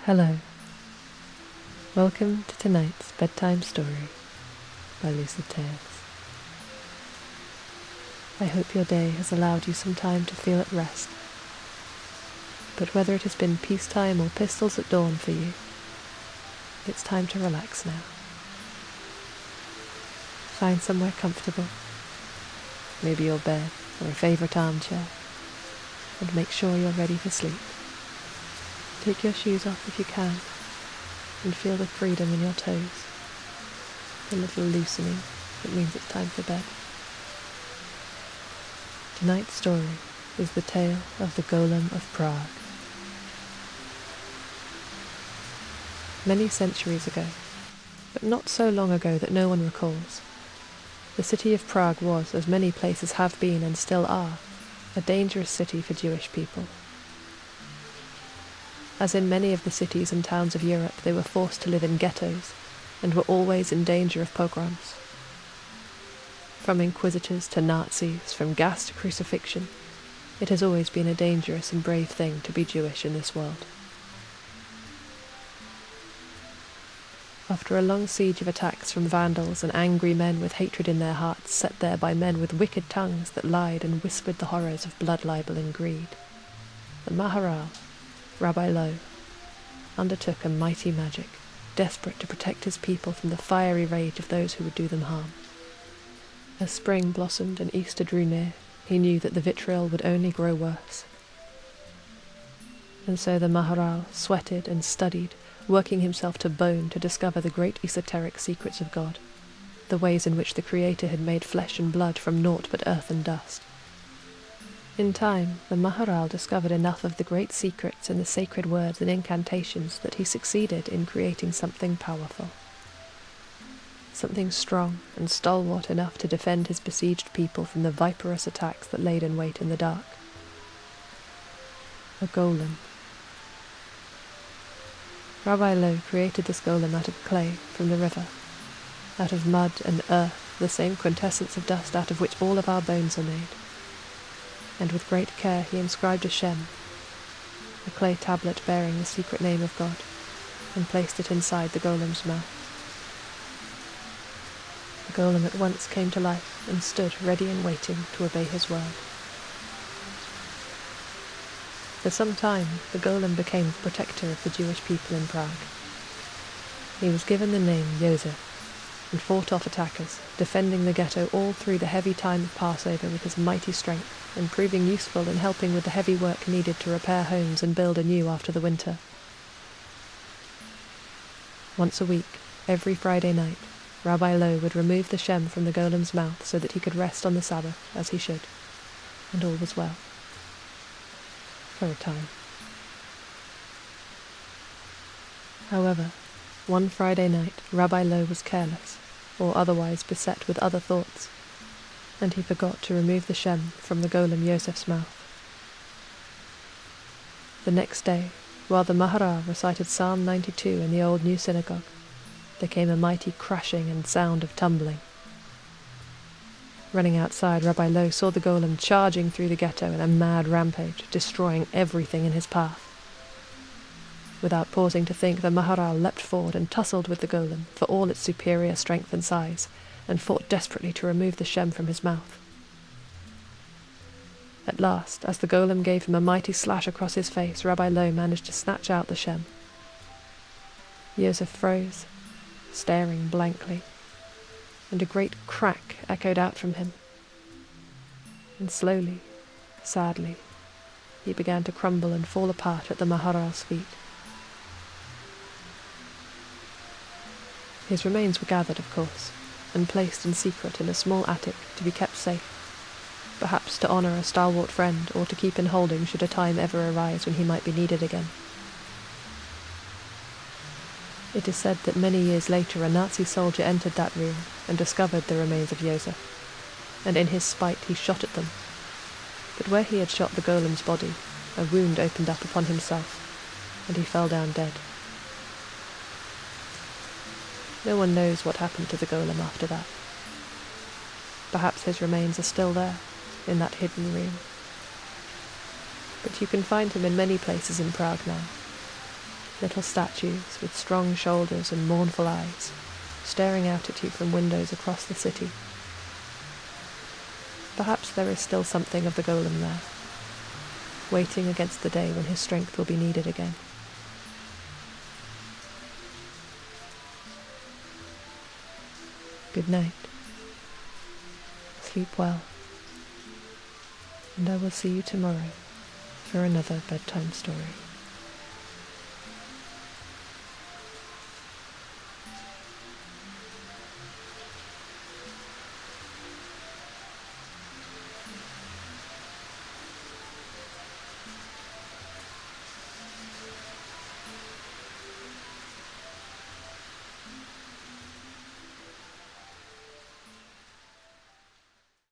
Hello. Welcome to tonight's bedtime story by Lucid Tales. I hope your day has allowed you some time to feel at rest. But whether it has been peacetime or pistols at dawn for you, it's time to relax now. Find somewhere comfortable, maybe your bed or a favourite armchair, and make sure you're ready for sleep. Take your shoes off if you can, and feel the freedom in your toes, the little loosening that means it's time for bed. Tonight's story is the tale of the Golem of Prague. Many centuries ago, but not so long ago that no one recalls, the city of Prague was, as many places have been and still are, a dangerous city for Jewish people. As in many of the cities and towns of Europe, they were forced to live in ghettos and were always in danger of pogroms. From inquisitors to Nazis, from gas to crucifixion, it has always been a dangerous and brave thing to be Jewish in this world. After a long siege of attacks from vandals and angry men with hatred in their hearts, set there by men with wicked tongues that lied and whispered the horrors of blood libel and greed, the Maharal, Rabbi Lo, undertook a mighty magic, desperate to protect his people from the fiery rage of those who would do them harm. As spring blossomed and Easter drew near, he knew that the vitriol would only grow worse. And so the Maharal sweated and studied, working himself to bone to discover the great esoteric secrets of God, the ways in which the Creator had made flesh and blood from naught but earth and dust. In time, the Maharal discovered enough of the great secrets and the sacred words and incantations that he succeeded in creating something powerful. Something strong and stalwart enough to defend his besieged people from the viperous attacks that laid in wait in the dark. A golem. Rabbi Lo created this golem out of clay from the river, out of mud and earth, the same quintessence of dust out of which all of our bones are made. And with great care he inscribed a shem, a clay tablet bearing the secret name of God, and placed it inside the golem's mouth. The golem at once came to life and stood ready and waiting to obey his word. For some time, the golem became the protector of the Jewish people in Prague. He was given the name Joseph, and fought off attackers, defending the ghetto all through the heavy time of Passover with his mighty strength, and proving useful in helping with the heavy work needed to repair homes and build anew after the winter. Once a week, every Friday night, Rabbi Lo would remove the shem from the golem's mouth so that he could rest on the Sabbath as he should, and all was well. For a time. However, one Friday night, Rabbi Lo was careless, or otherwise beset with other thoughts, and he forgot to remove the shem from the golem Yosef's mouth. The next day, while the Maharal recited Psalm 92 in the old new synagogue, there came a mighty crashing and sound of tumbling. Running outside, Rabbi Lo saw the golem charging through the ghetto in a mad rampage, destroying everything in his path. Without pausing to think, the Maharal leapt forward and tussled with the golem, for all its superior strength and size, and fought desperately to remove the shem from his mouth. At last, as the golem gave him a mighty slash across his face, Rabbi Lo managed to snatch out the shem. Yosef froze, staring blankly, and a great crack echoed out from him. And slowly, sadly, he began to crumble and fall apart at the Maharal's feet. His remains were gathered, of course, and placed in secret in a small attic to be kept safe, perhaps to honour a stalwart friend or to keep in holding should a time ever arise when he might be needed again. It is said that many years later a Nazi soldier entered that room and discovered the remains of Joseph, and in his spite he shot at them. But where he had shot the golem's body, a wound opened up upon himself, and he fell down dead. No one knows what happened to the golem after that. Perhaps his remains are still there, in that hidden room. But you can find him in many places in Prague now, little statues with strong shoulders and mournful eyes, staring out at you from windows across the city. Perhaps there is still something of the Golem there, waiting against the day when his strength will be needed again. Good night. Sleep well, and I will see you tomorrow for another bedtime story.